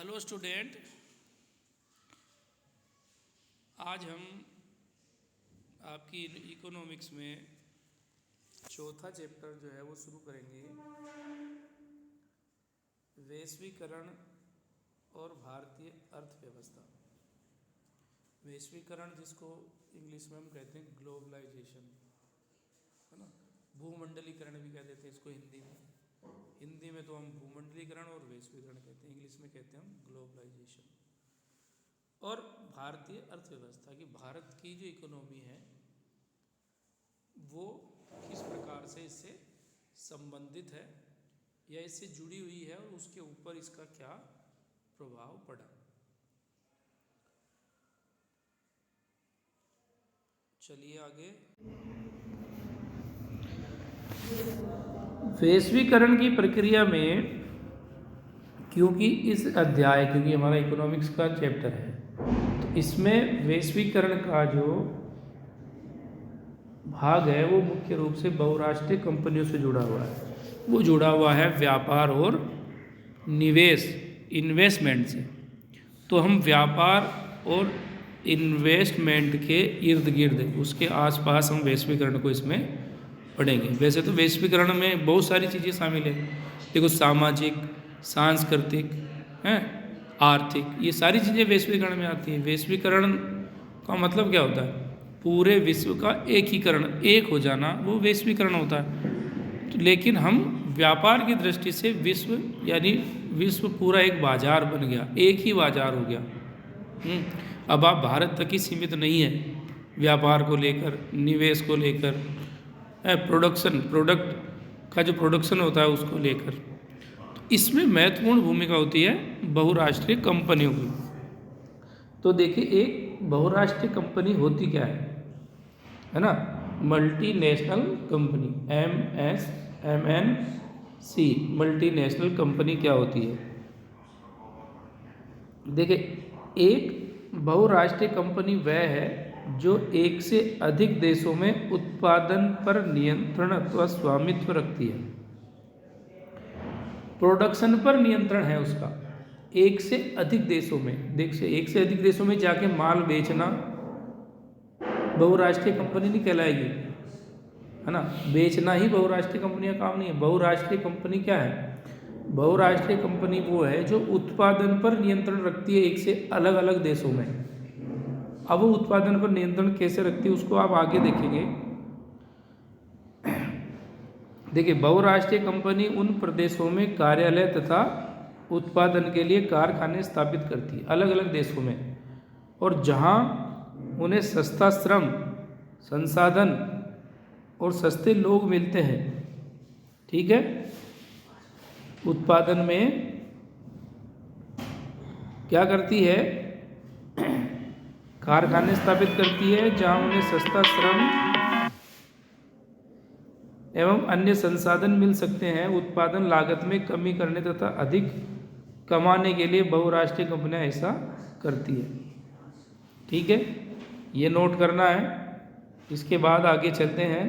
Hello student, आज हम आपकी इकोनॉमिक्स में चौथा चैप्टर जो है वो शुरू करेंगे। वैश्वीकरण और भारतीय अर्थव्यवस्था। वैश्वीकरण जिसको इंग्लिश में हम कहते हैं ग्लोबलाइजेशन, है ना। भूमंडलीकरण भी कह देते हैं इसको हिंदी में तो हम भूमंडलीकरण और वैश्वीकरण कहते हैं, इंग्लिश में कहते हैं हम ग्लोबलाइजेशन। और भारतीय अर्थव्यवस्था की, भारत की जो इकोनॉमी है वो किस प्रकार से इससे संबंधित है या इससे जुड़ी हुई है और उसके ऊपर इसका क्या प्रभाव पड़ा। चलिए आगे। वैश्वीकरण की प्रक्रिया में, क्योंकि हमारा इकोनॉमिक्स का चैप्टर है, तो इसमें वैश्वीकरण का जो भाग है वो मुख्य रूप से बहुराष्ट्रीय कंपनियों से जुड़ा हुआ है। वो जुड़ा हुआ है व्यापार और निवेश, इन्वेस्टमेंट से। तो हम व्यापार और इन्वेस्टमेंट के इर्द गिर्द, उसके आसपास हम वैश्वीकरण को इसमें पढ़ेंगे। वैसे तो वैश्वीकरण में बहुत सारी चीज़ें शामिल है, देखो सामाजिक, सांस्कृतिक, हैं, आर्थिक, ये सारी चीज़ें वैश्वीकरण में आती हैं। वैश्वीकरण का मतलब क्या होता है? पूरे विश्व का एकीकरण, एक हो जाना, वो वैश्वीकरण होता है। तो लेकिन हम व्यापार की दृष्टि से विश्व यानी विश्व पूरा एक बाजार बन गया, एक ही बाजार हो गया। अब आप भारत तक ही सीमित नहीं है व्यापार को लेकर, निवेश को लेकर, प्रोडक्ट का जो प्रोडक्शन होता है उसको लेकर। तो इसमें महत्वपूर्ण भूमिका होती है बहुराष्ट्रीय कंपनियों की। तो देखिए, एक बहुराष्ट्रीय कंपनी होती क्या है ना, multinational company, MNC, multinational company क्या होती है? देखिए, एक बहुराष्ट्रीय कंपनी वह है जो एक से अधिक देशों में उत्पादन पर नियंत्रण अथवा स्वामित्व रखती है। प्रोडक्शन पर नियंत्रण है उसका एक से अधिक देशों में। एक से अधिक देशों में जाके माल बेचना बहुराष्ट्रीय कंपनी नहीं कहलाएगी, है ना। बेचना ही बहुराष्ट्रीय कंपनी का काम नहीं है। बहुराष्ट्रीय कंपनी क्या है? बहुराष्ट्रीय कंपनी वो है जो उत्पादन पर नियंत्रण रखती है एक से अलग अलग देशों में। अब वो उत्पादन पर नियंत्रण कैसे रखती है उसको आप आगे देखेंगे। देखिए, बहुराष्ट्रीय कंपनी उन प्रदेशों में कार्यालय तथा उत्पादन के लिए कारखाने स्थापित करती है अलग अलग देशों में, और जहां उन्हें सस्ता श्रम, संसाधन और सस्ते लोग मिलते हैं, ठीक है। उत्पादन में क्या करती है? कारखाने स्थापित करती है जहां उन्हें सस्ता श्रम एवं अन्य संसाधन मिल सकते हैं। उत्पादन लागत में कमी करने तथा अधिक कमाने के लिए बहुराष्ट्रीय कंपनियां ऐसा करती है, ठीक है। ये नोट करना है। इसके बाद आगे चलते हैं।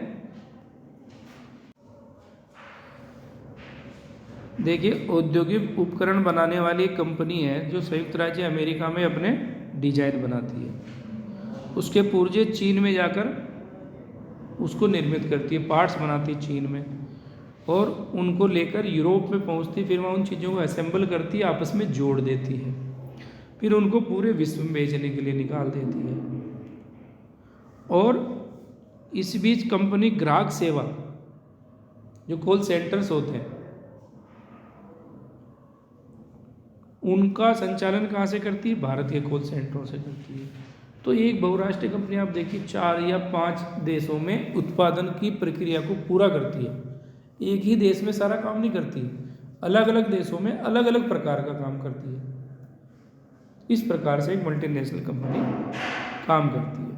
देखिए, औद्योगिक उपकरण बनाने वाली एक कंपनी है जो संयुक्त राज्य अमेरिका में अपने डिजाइन बनाती है। उसके पुर्जे चीन में जाकर उसको निर्मित करती है, पार्ट्स बनाती है चीन में, और उनको लेकर यूरोप में पहुंचती, फिर वहाँ उन चीज़ों को असेंबल करती है, आपस में जोड़ देती है, फिर उनको पूरे विश्व में बेचने के लिए निकाल देती है। और इस बीच कंपनी ग्राहक सेवा, जो कॉल सेंटर्स होते हैं, उनका संचालन कहाँ से करती है? भारत के कॉल सेंटरों से करती है। तो एक बहुराष्ट्रीय कंपनी आप देखिए 4 या 5 देशों में उत्पादन की प्रक्रिया को पूरा करती है। एक ही देश में सारा काम नहीं करती, अलग अलग देशों में अलग अलग प्रकार का काम करती है। इस प्रकार से एक मल्टीनेशनल कंपनी काम करती है।